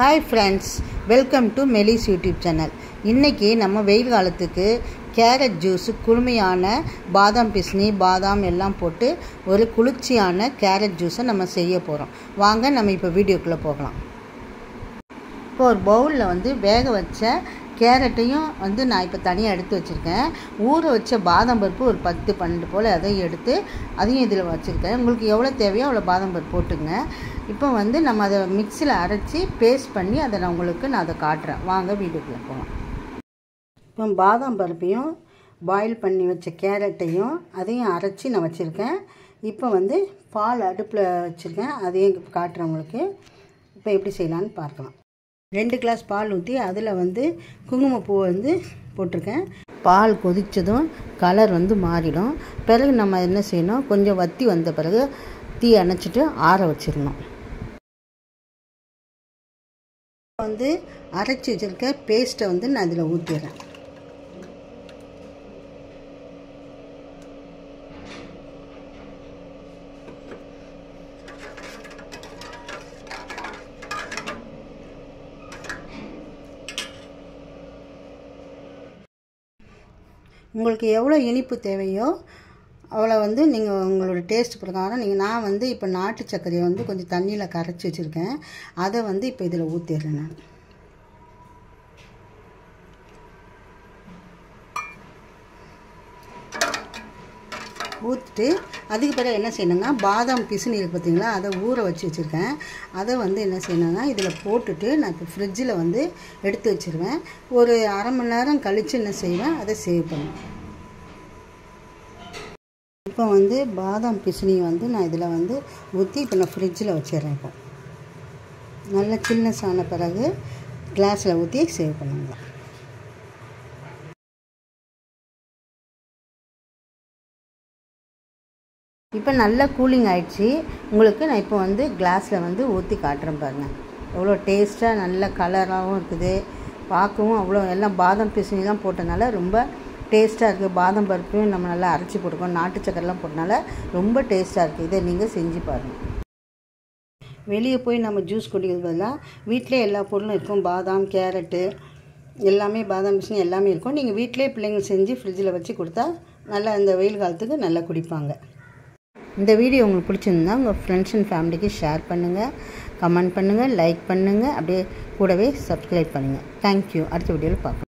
Hi friends, welcome to Melis YouTube channel. இன்றைக்கி நம்ம வெயில் காலத்துக்கு கேரட் ஜூஸு, குளுமையான பாதாம் பிஸ்னி, பாதாம் எல்லாம் போட்டு ஒரு குளிர்ச்சியான கேரட் ஜூஸை நம்ம செய்ய போகிறோம். வாங்க நம்ம இப்போ வீடியோக்குள்ளே போகலாம். இப்போ ஒரு பவுலில் வேக வச்ச கேரட்டையும் நான் இப்போ தனியாக எடுத்து வச்சுருக்கேன். ஊற வச்ச பாதாம் பருப்பு ஒரு 10-12 போல் அதையும் எடுத்து அதையும் இதில் வச்சுருக்கேன். உங்களுக்கு எவ்வளோ தேவையோ அவ்வளோ பாதாம் பருப்பு போட்டுங்க. இப்போ நம்ம அதை மிக்சியில் அரைச்சி பேஸ்ட் பண்ணி நான் அதை காட்டுறேன். வாங்க வீடியோக்குள்ளே போகலாம். இப்போ பாதாம் பருப்பையும் பாயில் பண்ணி வச்ச கேரட்டையும் அதையும் அரைச்சி நான் வச்சுருக்கேன். இப்போ பால் அடுப்பில் வச்சுருக்கேன், அதையும் காட்டுறேன் உங்களுக்கு. இப்போ எப்படி செய்யலான்னு பார்க்கலாம். 2 கிளாஸ் பால் ஊற்றி அதில் குங்குமப்பூ போட்டிருக்கேன். பால் கொதித்ததும் கலர் மாறிடும். பிறகு நம்ம என்ன செய்யணும், கொஞ்சம் வற்றி வந்த பிறகு தீ அணைச்சிட்டு ஆற வச்சிடணும். அரைச்சி வச்சுருக்க பேஸ்ட்டை நான் அதில் ஊற்றிடுறேன். உங்களுக்கு எவ்வளோ இனிப்பு தேவையோ அவ்வளோ நீங்கள் உங்களோட டேஸ்ட் பிரகாரம் நான் இப்போ நாட்டு சர்க்கரையை கொஞ்சம் தண்ணியில் கரைச்சி வச்சுருக்கேன். அதை இப்போ இதில் ஊற்றிடுறேன். நான் ஊற்றிட்டு அதுக்கு பிறகு என்ன செய்யணுங்க, பாதாம் பிசினி இருக்குது பார்த்தீங்களா, அதை ஊற வச்சு வச்சுருக்கேன். அதை என்ன செய்யணுன்னா இதில் போட்டுட்டு நான் இப்போ ஃப்ரிட்ஜில் எடுத்து வச்சுருவேன். ஒரு அரை மணி நேரம் கழித்து என்ன செய்வேன், அதை சேவ் பண்ணுவேன். இப்போ பாதாம் பிசினி நான் இதில் ஊற்றி இப்போ நான் ஃப்ரிட்ஜில் வச்சிடுறேன். இப்போ நல்லா சில்னஸ் ஆன பிறகு கிளாஸில் ஊற்றி சேவ் பண்ணுங்க. இப்போ நல்லா கூலிங் ஆகிடுச்சி. உங்களுக்கு நான் இப்போ கிளாஸில் ஊற்றி காட்டுறேன் பாருங்கள். எவ்வளோ டேஸ்ட்டாக நல்ல கலராகவும் இருக்குது, பார்க்கவும் அவ்வளோ எல்லாம் பாதாம் பிசினிலாம் போட்டனால ரொம்ப டேஸ்ட்டாக இருக்குது. பாதாம் பருப்பையும் நம்ம நல்லா அரைச்சி போட்டுக்கோம், நாட்டு சக்கரெலாம் போட்டனால ரொம்ப டேஸ்ட்டாக இருக்குது. இதை நீங்கள் செஞ்சு பாருங்கள். வெளியே போய் நம்ம ஜூஸ் குடிக்கிறது பதிலாக வீட்டிலே எல்லா பொருளும் இருக்கும். பாதாம், கேரட்டு எல்லாமே, பாதாம் பிசினி எல்லாமே இருக்கும். நீங்கள் வீட்டிலே பிள்ளைங்களுக்கு செஞ்சு ஃப்ரிட்ஜில் வச்சு கொடுத்தா நல்லா இந்த வெயில் காலத்துக்கு நல்லா குடிப்பாங்க. இந்த வீடியோ உங்களுக்கு பிடிச்சிருந்தா உங்கள் ஃப்ரெண்ட்ஸ் அண்ட் ஃபேமிலிக்கு ஷேர் பண்ணுங்கள், கமெண்ட் பண்ணுங்கள், லைக் பண்ணுங்கள், அப்படியே கூடவே சப்ஸ்கிரைப் பண்ணுங்கள். தேங்க்யூ. அடுத்த வீடியோவில் பார்க்கலாம்.